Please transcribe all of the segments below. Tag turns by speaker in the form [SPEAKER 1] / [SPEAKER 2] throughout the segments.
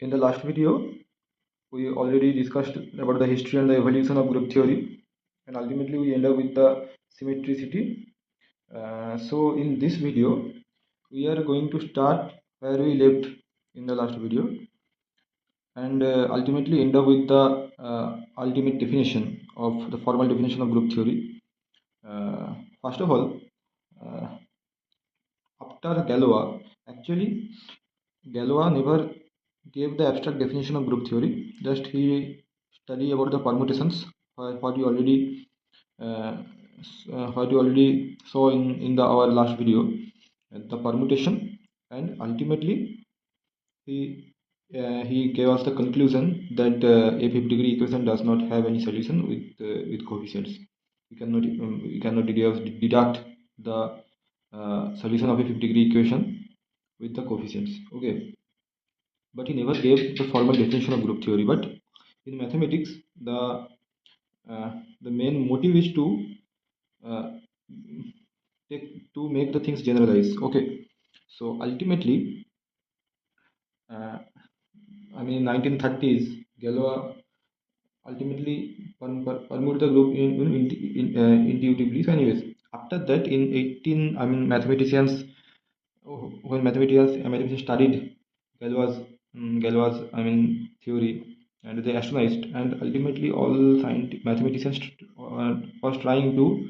[SPEAKER 1] In the last video, we already discussed about the history and the evolution of group theory, and ultimately we end up with the symmetricity. So in this video, we are going to start where we left in the last video, and ultimately end up with the ultimate definition of the formal definition of group theory. First of all, uh, after Galois, actually Galois never gave the abstract definition of group theory. Just he study about the permutations, what you already what you already saw in the our last video, the permutation, and ultimately he gave us the conclusion that a 50-degree equation does not have any solution with coefficients. We cannot deduct the solution of a 50-degree equation with the coefficients. Okay, but he never gave the formal definition of group theory. But in mathematics, uh, the main motive is uh, to make the things generalize. Okay, so ultimately, uh, I mean, 1930s, Galois ultimately permuted the group intuitively. So, anyways, after that, in 18, I mean, mathematicians studied Galois, I mean, theory, and they astronomized, and ultimately all mathematicians was trying to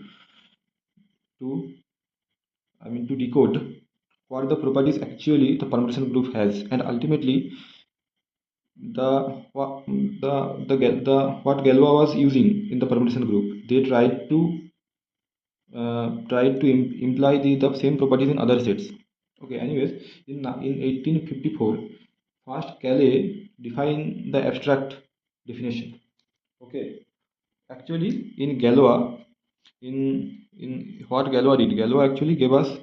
[SPEAKER 1] to decode what the properties actually the permutation group has, and ultimately the the what Galois was using in the permutation group, they tried to imply the same properties in other sets. Okay, anyways, in 1854, first Cayley defined the abstract definition. Okay, actually in Galois, in what Galois did, Galois actually gave us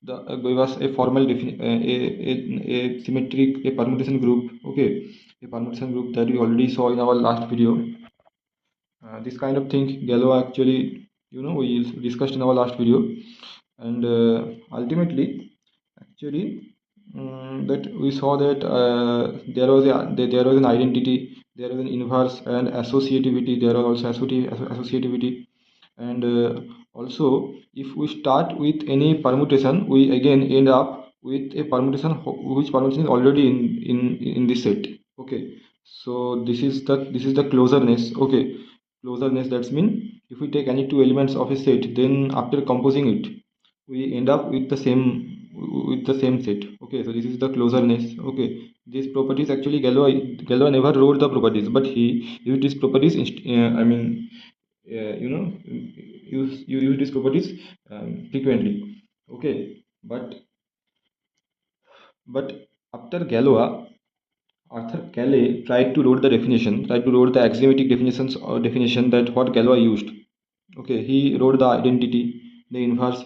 [SPEAKER 1] a formal a symmetric a permutation group. Okay, a permutation group that we already saw in our last video. This kind of thing Galois actually, we discussed in our last video, and ultimately actually, that we saw that there was an identity, there was an inverse and associativity, there was also associativity, and also if we start with any permutation, we again end up with a permutation which permutation is already in this set. Okay, so this is the closeness. Okay, closeness, that's mean if we take any two elements of a set, then after composing it, we end up with the same set. Okay, so this is the closeness. Okay, these properties actually Galois never wrote the properties, but he used these properties you know you use these properties frequently. Okay, but after Galois, Arthur Cayley tried to wrote the axiomatic definitions or definition that what Galois used. Okay, he wrote the identity, the inverse,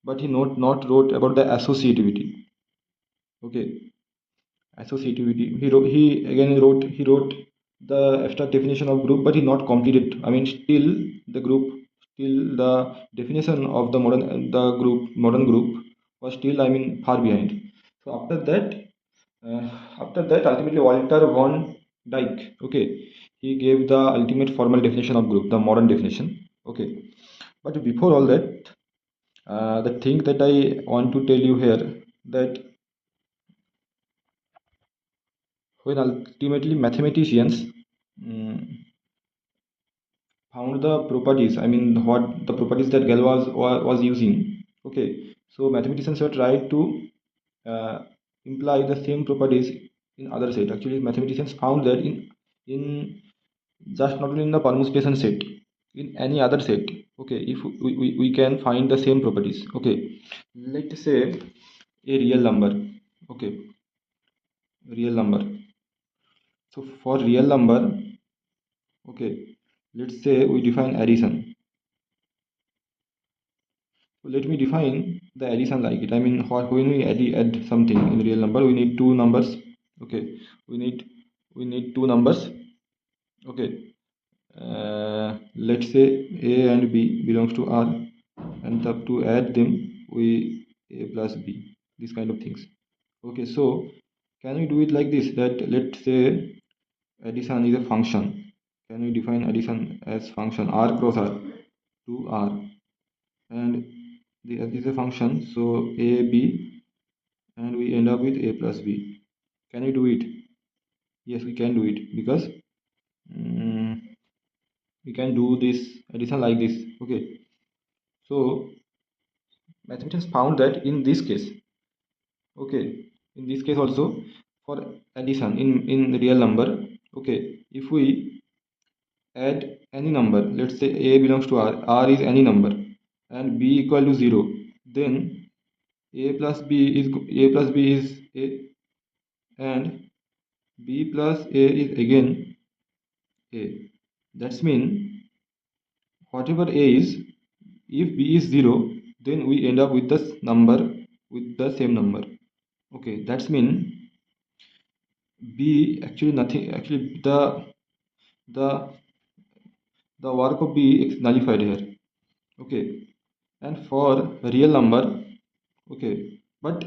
[SPEAKER 1] but he not wrote about the associativity. Okay, associativity. He wrote the abstract definition of group, but he not completed. I mean, still the definition of modern group was still, I mean, far behind. So uh, after that, ultimately Walter von Dyck, okay, he gave the ultimate formal definition of group, the modern definition. Okay, but before all that, the thing that I want to tell you here, that when ultimately mathematicians mm, found the properties, I mean what the properties that was using. Okay, so mathematicians were trying to uh, imply the same properties in other set. Actually mathematicians found that in just not only in the permutation set, in any other set. Okay, if we can find the same properties. Okay, let's say a real number. Okay, real number. So for real number, okay, let's say we define addition. So let me define the addition like it. I mean, when we add something in real number, we need two numbers. Okay, we need two numbers. Okay, let's say A and B belongs to R, and to add them, we A plus B. These kind of things. Okay, so can we do it like this, that let's say addition is a function. Can we define addition as function r cross r, 2r, and this is a function, so a b, and we end up with a plus b. Can we do it? Yes, we can do it, because we can do this addition like this. Okay, so mathematicians found that in this case, okay, in this case also, for addition in real number, okay, if we add any number, let's say a belongs to r is any number, and b equal to 0, then a plus b is a, and b plus a is again a. That's mean whatever a is, if b is 0, then we end up with this number, with the same number. Okay, that's mean b actually nothing, actually the the work of b is nullified here. Okay, and for real number, okay, but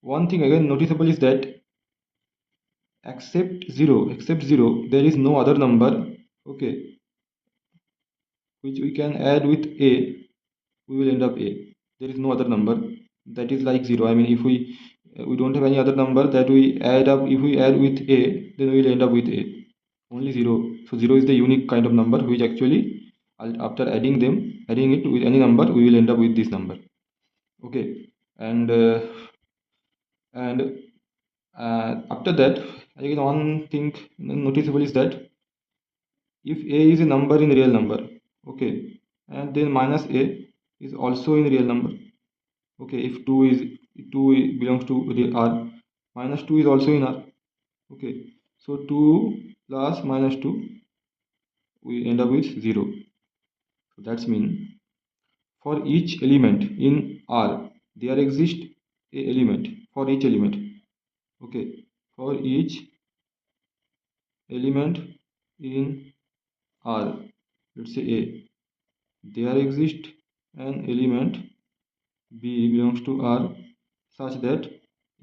[SPEAKER 1] one thing again noticeable is that except 0 there is no other number, okay, which we can add with a, we will end up a. There is no other number that is like 0. I mean, if we don't have any other number that we add up, if we add with a, then we will end up with a, only 0. So 0 is the unique kind of number which actually, after adding it with any number, we will end up with this number. Okay, and after that, again one thing noticeable is that if a is a number in real number, okay, and then minus a is also in real number. Okay, if 2 belongs to the r, minus 2 is also in r. Okay, so 2 plus minus 2, we end up with 0. So that's mean for each element in r, there exists a element for each element. Okay, for each element in r, let's say a, there exists an element b belongs to r such that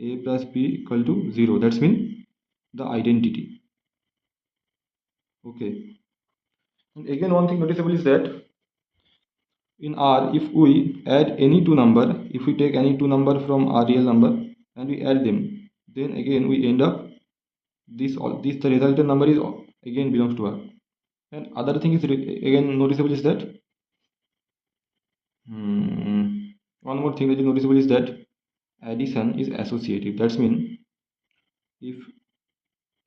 [SPEAKER 1] a plus b equal to 0. That's mean the identity. Okay, and again one thing noticeable is that in r, if we add any two number, if we take any two number from our real number and we add them, then again we end up this the resultant number is again belongs to r. And other thing is again noticeable is that one more thing that is noticeable is that addition is associative. That's mean if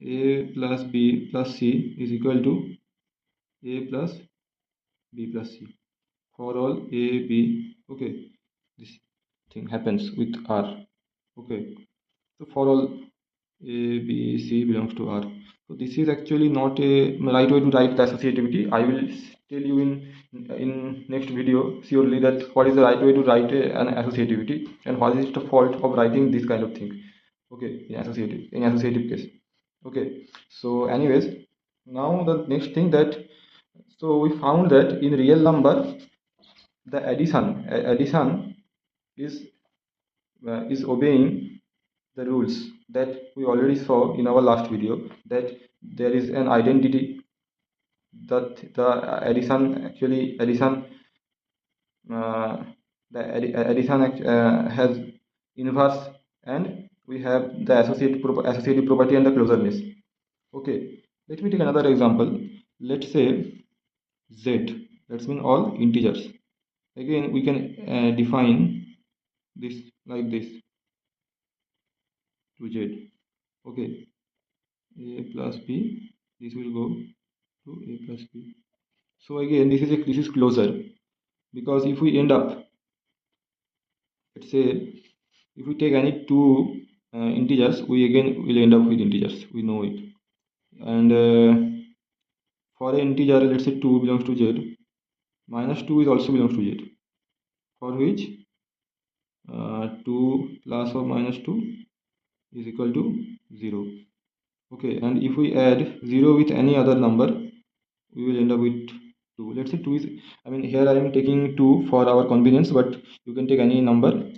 [SPEAKER 1] a plus b plus c is equal to a plus b plus c for all a b, okay, this thing happens with r. Okay, so for all a b c belongs to r. So this is actually not a right way to write the associativity. I will tell you in next video surely that what is the right way to write an associativity and what is the fault of writing this kind of thing. Okay, in associative case. Okay, so anyways, now the next thing that, so we found that in real number the addition is obeying the rules that we already saw in our last video, that there is an identity, that the uh, addition has inverse, and we have the associative property and the closeness. Okay, let me take another example. Let's say z, that's mean all integers. Again we can define this like this to z. Okay, a plus b, this will go to a plus b. So again this is closer, because if we end up, let's say if we take any two integers, we again will end up with integers, we know it. And for an integer, let's say 2 belongs to z, minus 2 is also belongs to z, for which 2 plus or minus 2 is equal to 0. Okay, and if we add 0 with any other number, we will end up with 2. Let's say 2 is, I mean here I am taking 2 for our convenience, but you can take any number.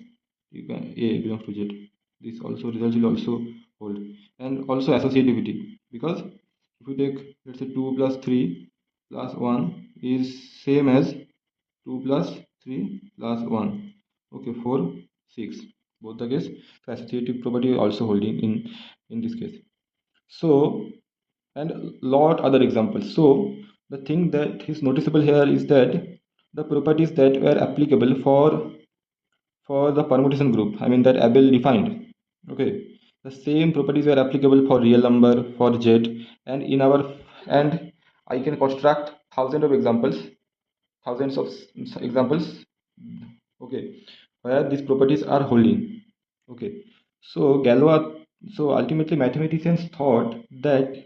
[SPEAKER 1] You can, a belongs to z, this also result will also hold, and also associativity, because if you take, let's say, 2 plus 3 plus 1 is same as 2 plus 3 plus 1. Okay, 4, 6. Both the case, so associative property also holding in this case. So, and lot other examples. So the thing that is noticeable here is that the properties that were applicable for the permutation group, I mean that Abel defined. Okay, the same properties were applicable for real number, for Z, and in our, and I can construct thousands of examples, thousands of examples. Okay, where these properties are holding. Okay, so Galois, so ultimately mathematicians thought that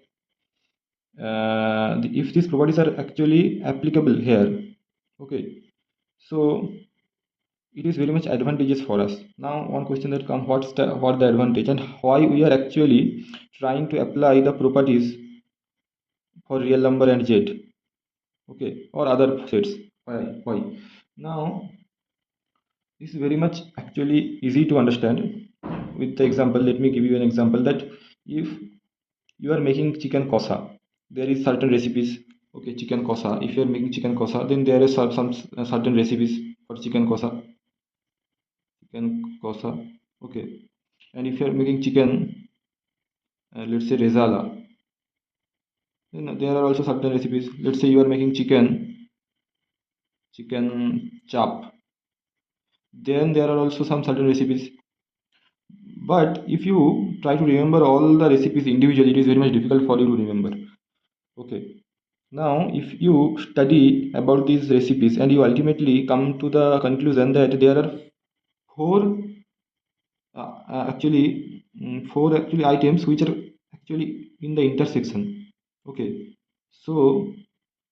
[SPEAKER 1] if these properties are actually applicable here, okay, so it is very much advantageous for us. Now one question that comes, what the advantage and why we are actually trying to apply the properties for real number and Z, okay, or other sets. Why now this is very much actually easy to understand with the example. Let me give you an example that if you are making chicken kosa, there is certain recipes. Okay, chicken kosa, if you are making chicken kosa, then there is some certain recipes for chicken kosa. Okay, and if you are making chicken, let's say rezala, then there are also certain recipes. Let's say you are making chicken chop, then there are also some certain recipes. But if you try to remember all the recipes individually, it is very much difficult for you to remember. Okay, now if you study about these recipes and you ultimately come to the conclusion that there are four four actually items which are actually in the intersection. Okay, so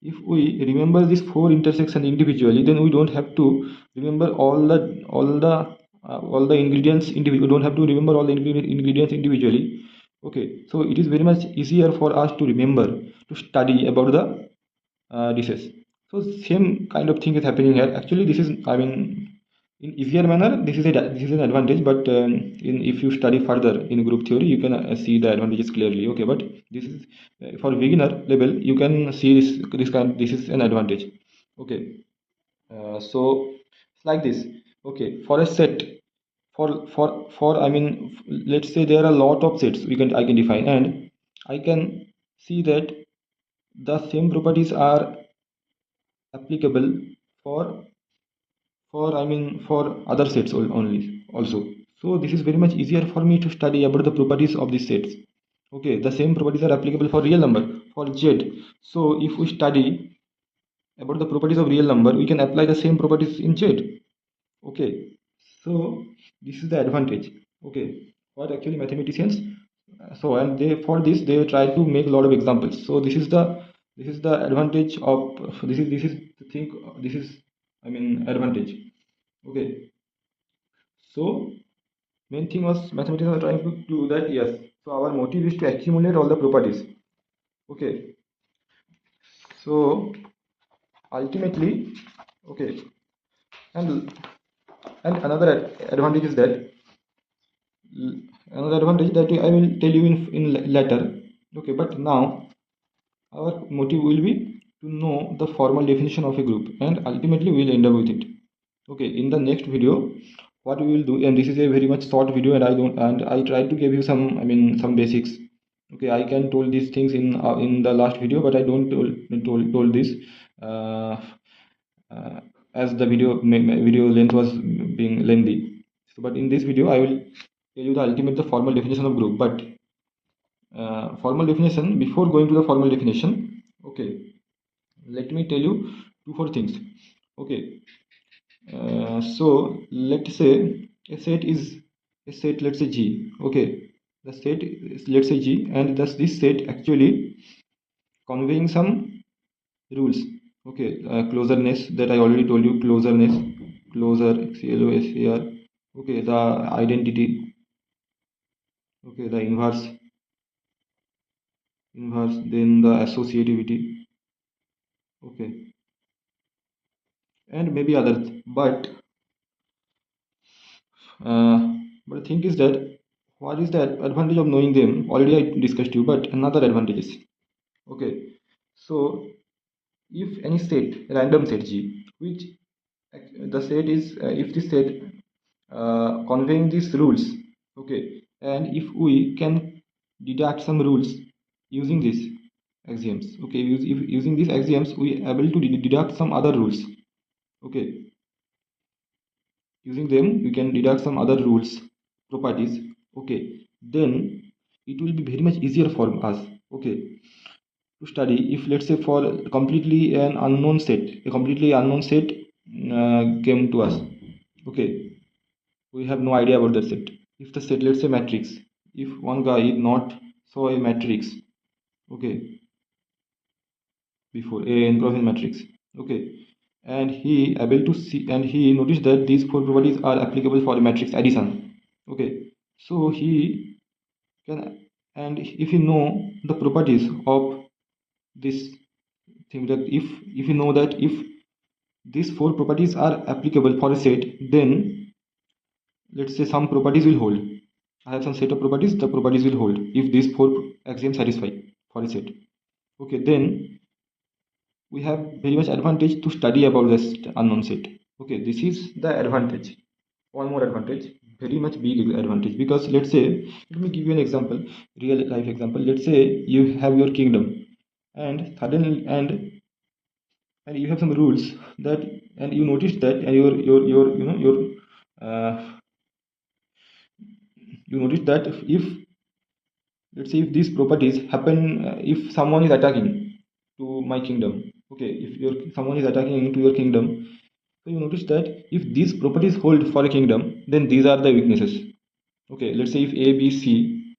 [SPEAKER 1] if we remember these four intersections individually, then we don't have to remember all the ingredients individually. We don't have to remember all the ingredients individually. Okay, so it is very much easier for us to remember, to study about the dishes. So same kind of thing is happening here. Actually, this is, I mean, in easier manner, this is an advantage. But in if you study further in group theory, you can see the advantages clearly. Okay, but this is for beginner level. You can see this is an advantage. Okay, so it's like this. Okay, for a set, for I mean, let's say there are a lot of sets I can define, and I can see that the same properties are applicable for I mean for other sets only also. So this is very much easier for me to study about the properties of these sets. Okay, the same properties are applicable for real number, for Z. So if we study about the properties of real number, we can apply the same properties in Z. Okay, so this is the advantage. Okay, what actually mathematicians, so and they, for this they try to make a lot of examples. So this is the advantage of this is the thing, this is, I mean, advantage. Okay, so main thing was mathematicians are trying to do that. Yes, so our motive is to accumulate all the properties. Okay, so ultimately, okay, and another advantage is that another advantage that I will tell you in later. Okay, but now our motive will be to know the formal definition of a group, and ultimately we will end up with it. Okay, in the next video, what we will do, and this is a very much short video, and I try to give you some, I mean, some basics. Okay, I can told these things in the last video, but I don't told this uh, uh, as the video length was being lengthy. So, but in this video, I will tell you the ultimate, the formal definition of group. But formal definition, before going to the formal definition, okay, let me tell you two four things. Okay, so let's say a set is a set, let's say G. Okay, the set is, let's say G, and thus this set actually conveying some rules. Okay, closerness, that I already told you, closerness, closer, CLOSER. Okay, the identity. Okay, the inverse, then the associativity. Okay, and maybe others. But uh, but the thing is that what is the advantage of knowing them? Already I discussed you, but another advantages. Okay, so if any set, random set G, which the set is if this set conveying these rules, okay, and if we can deduct some rules using these axioms, okay, if using these axioms we able to deduct some other rules, okay, using them you can deduct some other rules, properties, okay, then it will be very much easier for us, okay, to study. If let's say for completely an unknown set, a completely unknown set came to us, okay, we have no idea about that set. If the set, let's say matrix, if one guy not saw a matrix, okay, before a n cross n matrix, okay, and he able to see and he noticed that these four properties are applicable for a matrix addition, okay, so he can, and if you know the properties of this thing, that if you know that if these four properties are applicable for a set, then let's say some properties will hold. I have some set of properties, the properties will hold if these four axioms satisfy for a set, okay, then we have very much advantage to study about this unknown set, okay, this is the advantage. One more advantage, very much big advantage, because let's say, let me give you an example, real life example. Let's say you have your kingdom, and suddenly and you have some rules that, and you notice that, and your you know your uh, you notice that if let's say if these properties happen, if someone is attacking to my kingdom, okay, if your someone is attacking into your kingdom, so you notice that if these properties hold for a kingdom, then these are the weaknesses, okay. Let's say if a b c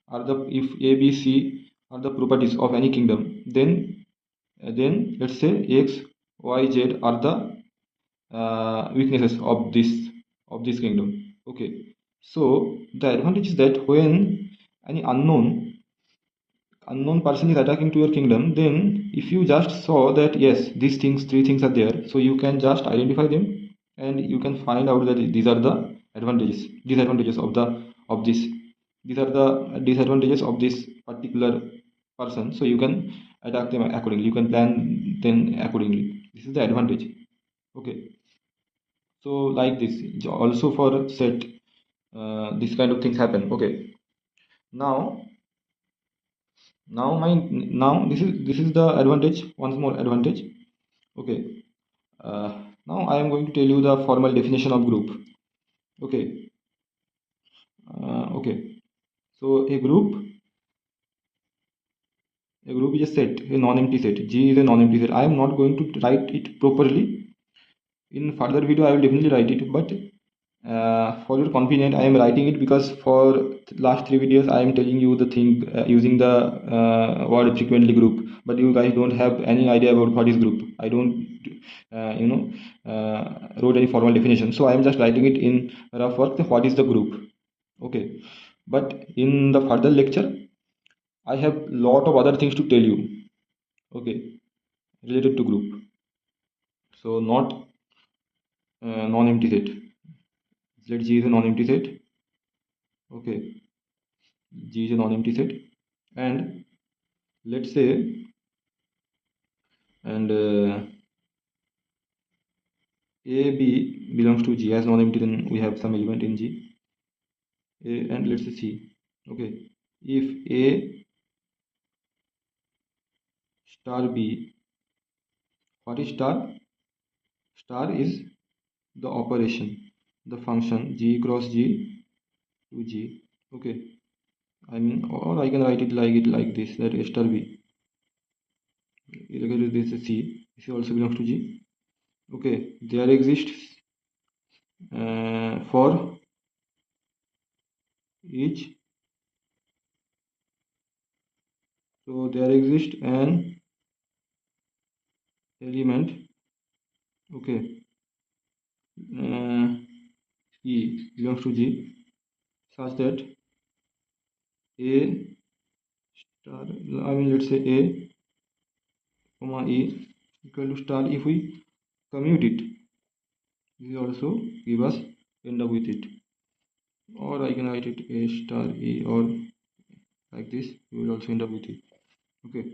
[SPEAKER 1] are the, if a b c are the properties of any kingdom, then let's say x y z are the weaknesses of this kingdom, okay. So the advantage is that when any unknown person is attacking to your kingdom, then if you just saw that yes, these things, three things are there, so you can just identify them, and you can find out that these are the disadvantages of the of this these are the disadvantages of this particular person, so you can attack them accordingly, you can plan them accordingly. This is the advantage, okay. So like this also for set, this kind of things happen, okay. now now this is the advantage, once more advantage, okay. uh, Now I am going to tell you the formal definition of group, okay. Okay, so a group is a set, a non-empty set. G is a non-empty set. I am not going to write it properly. In further video I will definitely write it, but for your convenience I am writing it, because for last three videos I am telling you the thing using the word frequently group, but you guys don't have any idea about what is group. I don't wrote any formal definition, so I am just writing it in rough work, what is the group, okay. But in the further lecture I have lot of other things to tell you, okay, related to group. So not non-empty set. Let G is a non-empty set, okay. G is a non-empty set, and let's say, and a b belongs to G as non-empty, then we have some element in G, a, and let's say C, okay. If a star b, what is star? Star is the operation, the function G cross G to G, okay. I mean, or I can write it like this, that a star b, this is C, this also belongs to G, okay. There exists for each, so there exists an element, okay, E belongs to G, such that a star, I mean let's say a comma E equal to star. If we commute it, this also give us, end up with it, or I can write it A star E, or like this you will also end up with it. Okay,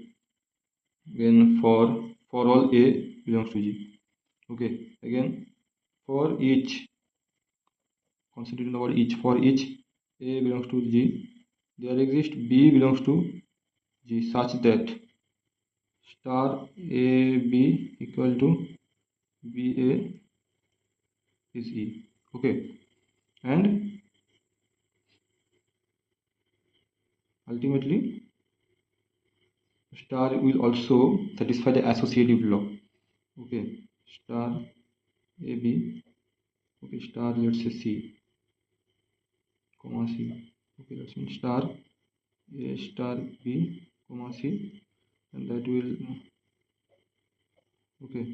[SPEAKER 1] again for all A belongs to G. Okay, again for each, concentrate on the word each, for each A belongs to G, there exists B belongs to G such that star AB equal to BA is E. Okay, and ultimately star will also satisfy the associative law. Okay, star AB, okay, star let's say C, comma C. Okay, that's mean star A star B, comma C, and that will okay,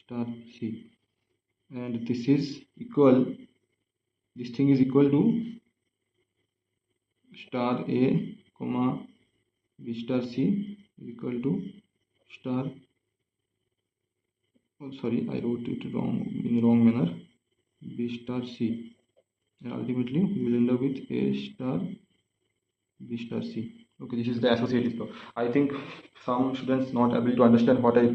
[SPEAKER 1] star C, and this is equal, this thing is equal to star A comma B star C is equal to star, oh sorry, I wrote it wrong, in wrong manner, B star C, and ultimately we will end up with A star B star C. Okay, this is the associative law. I think some students not able to understand what I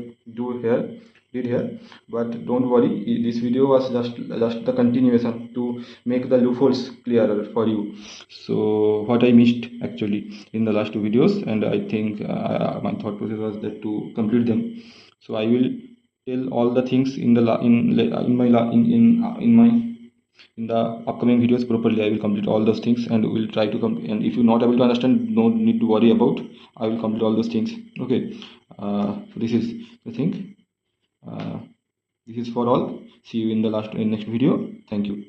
[SPEAKER 1] did here, but don't worry, this video was just the continuation to make the loopholes clearer for you. So what I missed actually in the last two videos, and I think my thought process was that to complete them. So I will tell all the things in the in my in the upcoming videos properly. I will complete all those things and will try to come, and if you're not able to understand, no need to worry about, I will complete all those things. Okay, so this is the thing. uh, this is for all. See you in the next video. Thank you.